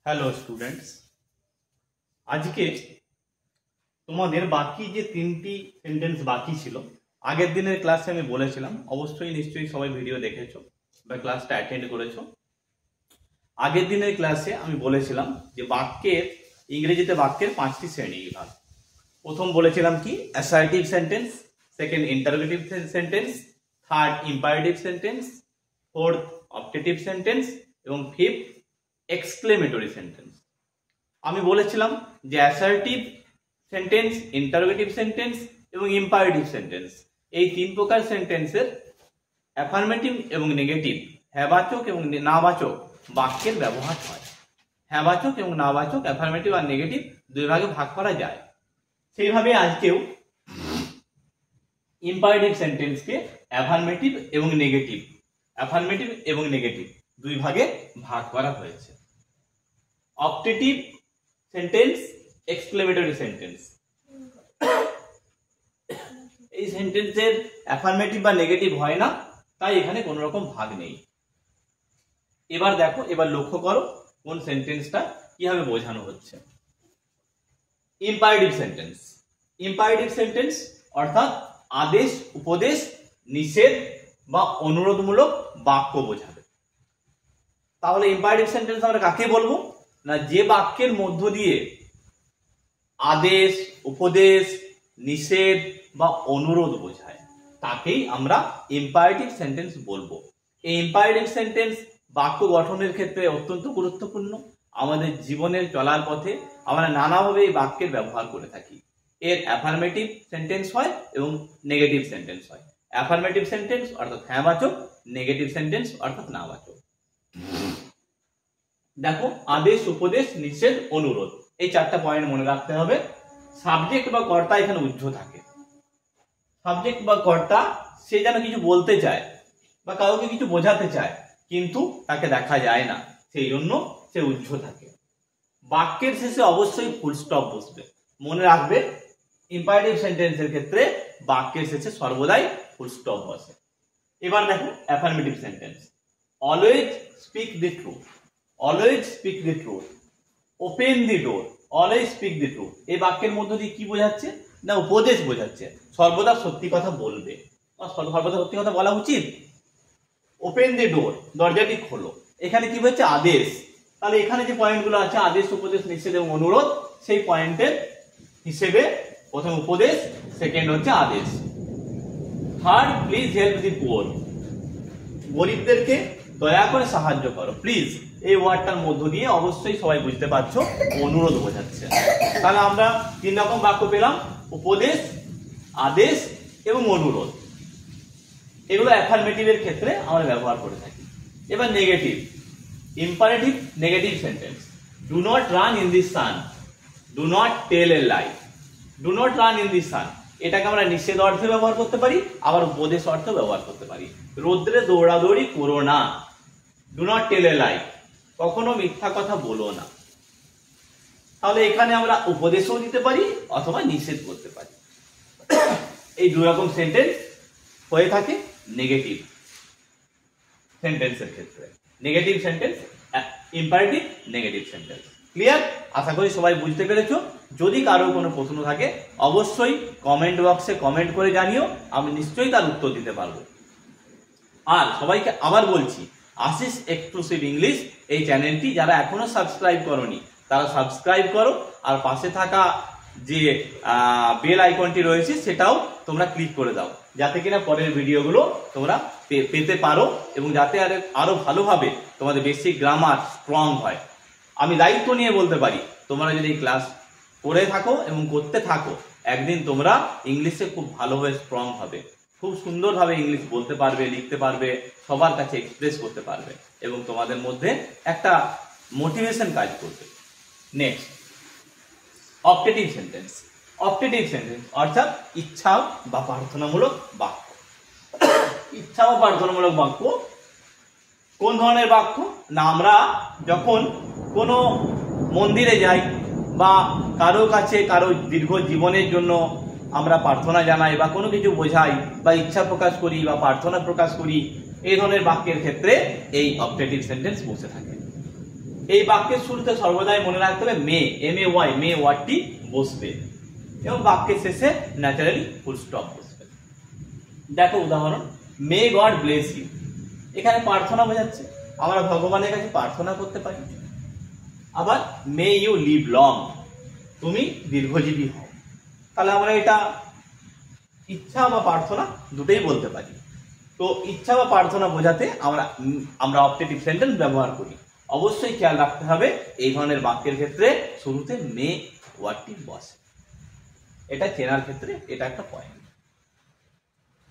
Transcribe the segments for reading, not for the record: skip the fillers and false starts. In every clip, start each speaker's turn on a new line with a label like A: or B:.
A: Hello students, আজকে তোমাদের বাকি যে তিনটি সেন্টেন্স বাকি ছিল আগের দিনের ক্লাসে আমি বলেছিলাম, নিশ্চয়ই সবাই ভিডিও দেখেছো বা ক্লাসটা অ্যাটেন্ড করেছো। আগের দিনের ক্লাসে আমি বলেছিলাম যে ইংরেজিতে বাক্যের 5টি শ্রেণী বিভাগ। প্রথম বলেছিলাম কি assertive sentence, second interrogative sentence, third imperative sentence, fourth objective sentence এবং ফিফথ এক্সক্লেমেটরি সেন্টেন্স। আমি বলেছিলাম যে অ্যাসার্টিভ সেন্টেন্স, ইন্টারোগেটিভ সেন্টেন্স এবং ইম্পারেটিভ সেন্টেন্স এই তিন প্রকার সেন্টেন্সের অ্যাফার্মেটিভ এবং নেগেটিভ, হ্যাঁবাচক এবং নাবাচক বাক্যের ব্যবহার হয়। হ্যাঁবাচক এবং নাবাচক, অ্যাফার্মেটিভ আর নেগেটিভ দুই ভাগে ভাগ করা যায়। সেইভাবে আজকেও ইম্পারেটিভ সেন্টেন্সকে অ্যাফার্মেটিভ এবং নেগেটিভ দুই ভাগে ভাগ করা হয়েছে। অবজেক্টিভ সেন্টেন্স, এক্সক্লেমেটরি সেন্টেন্স, এই সেন্টেন্সের অ্যাফার্মেটিভ বা নেগেটিভ হয় না, তাই এখানে কোনো রকম ভাগ নেই। এবার দেখো, এবার লক্ষ্য করো কোন সেন্টেন্সটা কিভাবে বোঝানো হচ্ছে। ইম্পারেটিভ সেন্টেন্স অর্থাৎ আদেশ, উপদেশ, নিষেধ বা অনুরোধমূলক বাক্য বোঝাবে। তাহলে ইম্পারেটিভ সেন্টেন্স আমরা কাকে বলবো না, যে বাক্যের মধ্য দিয়ে আদেশ, উপদেশ, নিষেধ বা অনুরোধ বোঝায় তাকেই আমরা ইম্পারেটিভ সেন্টেন্স বলবো। এই ইম্পারেটিভ সেন্টেন্স বাক্য গঠনের ক্ষেত্রে অত্যন্ত গুরুত্বপূর্ণ। আমাদের জীবনের চলার পথে আমরা নানাভাবে এই বাক্যের ব্যবহার করে থাকি। এর অ্যাফার্মেটিভ সেন্টেন্স হয় এবং নেগেটিভ সেন্টেন্স হয়। অ্যাফার্মেটিভ সেন্টেন্স অর্থাৎ হ্যাঁবাচক, নেগেটিভ সেন্টেন্স অর্থাৎ নাবাচক। দেখো, আদেশ, উপদেশ, নিষেধ, অনুরোধ, এই চারটা পয়েন্ট মনে রাখতে হবে। সাবজেক্ট বা কর্তা এখানে উহ্য থাকে। সাবজেক্ট বা কর্তা সে যেন কিছু বলতে চায় বা কাউকে কিছু বোঝাতে চায়, কিন্তু তাকে দেখা যায় না, সেই জন্য সে উহ্য থাকে। বাক্যের শেষে অবশ্যই ফুল স্টপ বসবে। মনে রাখবে, ইম্পারেটিভ সেন্টেন্সের ক্ষেত্রে বাক্যের শেষে সর্বদাই ফুল স্টপ বসে। এবার দেখো affirmative sentence. Always speak the truth, always speak the truth, open the door, always speak the truth. এই বাক্যের মধ্য দিয়ে কি বোঝাচ্ছে না, উপদেশ বোঝাচ্ছে। সর্বদা সত্যি কথা বলবে, সর্বদা সত্যি কথা বলা উচিত। ওপেন দি ডোর, দরজাটি খোলো, এখানে কি হচ্ছে আদেশ। তাহলে এখানে যে পয়েন্টগুলো আছে আদেশ, উপদেশ, নিষেধ এবং অনুরোধ, সেই পয়েন্টের হিসেবে প্রথম উপদেশ, সেকেন্ড হচ্ছে আদেশ। Third, please help the poor, গরিবদেরকে দয়া করে সাহায্য করো। প্লিজ এই ওয়ার্ডটার মধ্য দিয়ে অবশ্যই সবাই বুঝতে পারছো অনুরোধ বোঝাচ্ছে। তাহলে আমরা তিন রকম বাক্য পেলাম, উপদেশ, আদেশ এবং অনুরোধ। এগুলো অ্যাফার্মেটিভের ক্ষেত্রে আমরা ব্যবহার করে থাকি। এবার negative, imperative negative sentence. Do not run in the sun, do not tell a lie. Do not run in the sun, এটাকে আমরা নিষেধ অর্থে ব্যবহার করতে পারি, আবার উপদেশ অর্থে ব্যবহার করতে পারি। রোদ্রে দৌড়াদৌড়ি করো না, ডু নট টেল এ লাই, কখনো মিথ্যা কথা বলো না। তাহলে এখানে আমরা উপদেশও দিতে পারি অথবা নিষেধ করতে পারি। এই দুই রকম সেন্টেন্স হয়ে থাকে নেগেটিভ সেন্টেন্সের ক্ষেত্রে। Negative sentence, imperative negative sentence. Clear? আশা করি সবাই বুঝতে পেরেছো। যদি কারো কোনো প্রশ্ন থাকে অবশ্যই কমেন্ট বক্সে কমেন্ট করে জানিও, আমি নিশ্চয়ই তার উত্তর দিতে পারবো। আর সবাইকে আবার বলছি, আশিস এক্সক্লুসিভ ইংলিশ এই চ্যানেলটি যারা এখনো সাবস্ক্রাইব করোনি তারা সাবস্ক্রাইব করো, আর পাশে থাকা যে বেল আইকনটি রয়েছে সেটাও তোমরা ক্লিক করে দাও, যাতে কিনা পরের ভিডিওগুলো তোমরা পেতে পারো এবং যাতে আরো ভালোভাবে তোমাদের বেসিক গ্রামার স্ট্রং হয়। আমি দায়িত্ব নিয়ে বলতে পারি, তোমরা যদি ক্লাস করে থাকো এবং করতে থাকো, একদিন তোমরা ইংলিশে খুব ভালোভাবে স্ট্রং হবে, খুব সুন্দরভাবে ইংলিশ বলতে পারবে, লিখতে পারবে, সবার কাছে এক্সপ্রেস করতে পারবে এবং তোমাদের মধ্যে একটা মোটিভেশন কাজ করবে। Next, objective sentence. Objective sentence অর্থাৎ ইচ্ছা বা প্রার্থনামূলক বাক্য। ইচ্ছা বা প্রার্থনামূলক বাক্য কোন ধরনের বাক্য না, আমরা যখন কোনো মন্দিরে যাই বা কারো কাছে কারো দীর্ঘ জীবনের জন্য আমরা প্রার্থনা জানাই বা কোনো কিছু বোঝাই বা ইচ্ছা প্রকাশ করি বা প্রার্থনা প্রকাশ করি, এই ধরনের বাক্যের ক্ষেত্রে এই অবজেক্টিভ সেন্টেন্স বসে থাকে। এই বাক্যের শুরুতে সর্বদাই মনে রাখতে হবে মে, MAY, মে ওয়ার্ডটি বসবে এবং বাক্যের শেষে ন্যাচারালি ফুল স্টপ বসবে। দেখো উদাহরণ, মে গড ব্লেস ইউ, এখানে প্রার্থনা বোঝাচ্ছে, আমরা ভগবানের কাছে প্রার্থনা করতে পারি। আবার মে ইউ লিভ লং, তুমি দীর্ঘজীবী হও, তাহলে আমরা এটা ইচ্ছা বা প্রার্থনা দুটোই বলতে পারি। তো ইচ্ছা বা প্রার্থনা বোঝাতে আমরা অপটেটিভ সেন্টেন্স ব্যবহার করি। অবশ্যই খেয়াল রাখতে হবে এই ধরনের বাক্যের ক্ষেত্রে শুরুতে মে ওয়ার্ডটি বসে, এটা চেনার ক্ষেত্রে এটা একটা point.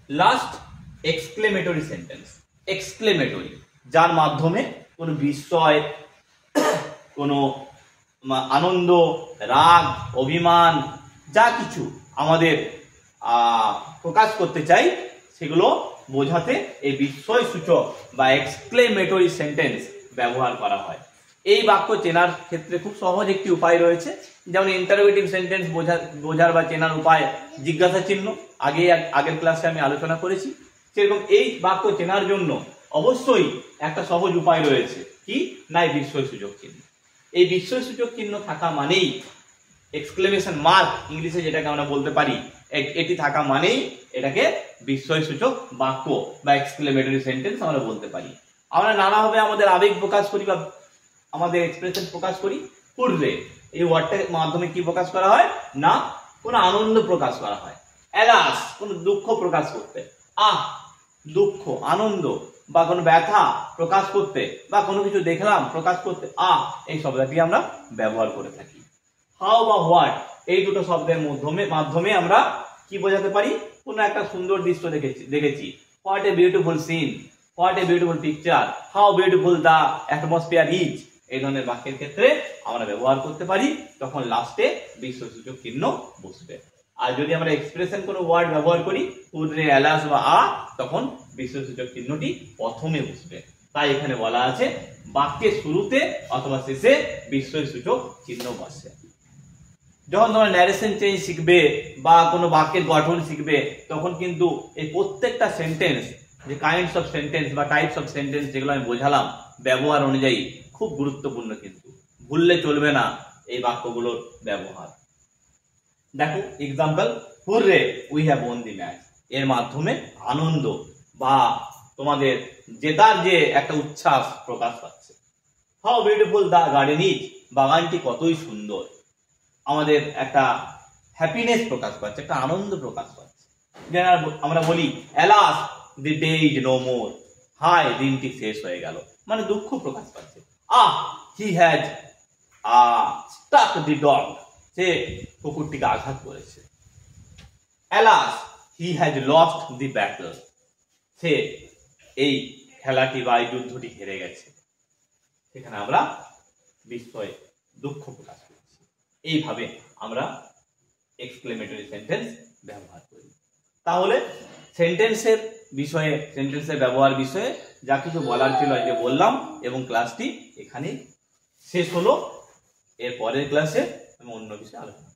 A: Last, exclamatory sentence. Exclamatory, যার মাধ্যমে কোনো বিস্ময়, কোনো আনন্দ, রাগ, অভিমান, যা কিছু আমাদের প্রকাশ করতে চাই সেগুলো বোঝাতে এই বিস্ময় সূচক বা এক্সক্লেমেটরি সেন্টেন্স ব্যবহার করা হয়। এই বাক্য চেনার ক্ষেত্রে খুব সহজ একটি উপায় রয়েছে, যেমন ইন্টারোগেটিভ সেন্টেন্স বোঝার বা চেনার উপায় জিজ্ঞাসা চিহ্ন, আগের ক্লাসে আমি আলোচনা করেছি। সেরকম এই বাক্য চেনার জন্য অবশ্যই একটা সহজ উপায় রয়েছে, কি না বিস্ময় সূচক চিহ্ন। এই বিস্ময় সূচক চিহ্ন থাকা মানেই, এক্সক্লেমেশন মার্ক ইংলিশে যেটাকে আমরা বলতে পারি, এটি থাকা মানেই এটাকে বিস্ময় সূচক বাক্য বা এক্সক্লেমেটরি সেন্টেন্স আমরা বলতে পারি। আমরা নানাভাবে আমাদের আবেগ প্রকাশ করি বা আমাদের এক্সপ্রেশন প্রকাশ করি। হুররে, এই ওয়ার্ডটার মাধ্যমে কি প্রকাশ করা হয় না কোনো আনন্দ প্রকাশ করা হয়। অ্যালাস, কোনো দুঃখ প্রকাশ করতে। আহ, দুঃখ, আনন্দ বা কোনো ব্যথা প্রকাশ করতে বা কোনো কিছু দেখলাম প্রকাশ করতে আহ এই শব্দটি আমরা ব্যবহার করে থাকি। হাউ বা হোয়াট, এই দুটো শব্দের মাধ্যমে আমরা কি বোঝাতে পারি, কোনো একটা সুন্দর দৃশ্য দেখেছি। What a beautiful scene, what a beautiful picture, how beautiful the atmosphere is, এই ধরনের বাক্যের ক্ষেত্রে আমরা ব্যবহার করতে পারি। তখন লাস্টে বিস্ময়সূচক চিহ্ন বসবে। আর যদি আমরা এক্সপ্রেশন কোনো ওয়ার্ড ব্যবহার করি, হুররে, অ্যালাস বা তখন বিস্ময়সূচক চিহ্নটি প্রথমে বসবে। তাই এখানে বলা আছে বাক্যের শুরুতে অথবা শেষে বিস্ময়সূচক চিহ্ন বসে। যখন তোমরা ন্যারেশন চেঞ্জ শিখবে বা কোনো বাক্যের গঠন শিখবে, তখন কিন্তু এই প্রত্যেকটা সেন্টেন্স, যে কাইন্ডস অফ সেন্টেন্স বা টাইপস অফ সেন্টেন্স যেগুলো আমি বোঝালাম ব্যবহার অনুযায়ী, খুব গুরুত্বপূর্ণ, কিন্তু ভুললে চলবে না এই বাক্যগুলোর ব্যবহার। দেখো example, hurray we have won the match, এর মাধ্যমে আনন্দ বা তোমাদের জেতার যে একটা উচ্ছ্বাস প্রকাশ পাচ্ছে। How beautiful the garden is, বাগানটি কতই সুন্দর, আমাদের একটা হ্যাপিনেস প্রকাশ পাচ্ছে, একটা আনন্দ প্রকাশ পাচ্ছে। যেন আমরা বলি alas the day is no more, হায় দিনটি শেষ হয়ে গেল, মানে দুঃখ প্রকাশ পাচ্ছে। He has stuck the dog, সে কুকুরটিকে আঘাত করেছে। Alas he has lost the battle, সে এই খেলাটি বা এই যুদ্ধটি হেরে গেছে। সেখানে আমরা বিস্ময়, দুঃখ প্রকাশ করছি। এইভাবে আমরা এক্সক্লেমেটরি সেন্টেন্স ব্যবহার করি। তাহলে সেন্টেন্সের বিষয়ে, সেন্টেন্সের ব্যবহার বিষয়ে যা কিছু বলার ছিল আজকে বললাম, এবং ক্লাসটি এখানেই শেষ হলো। এর পরের ক্লাসে আমি অন্য বিষয়ে আলোচনা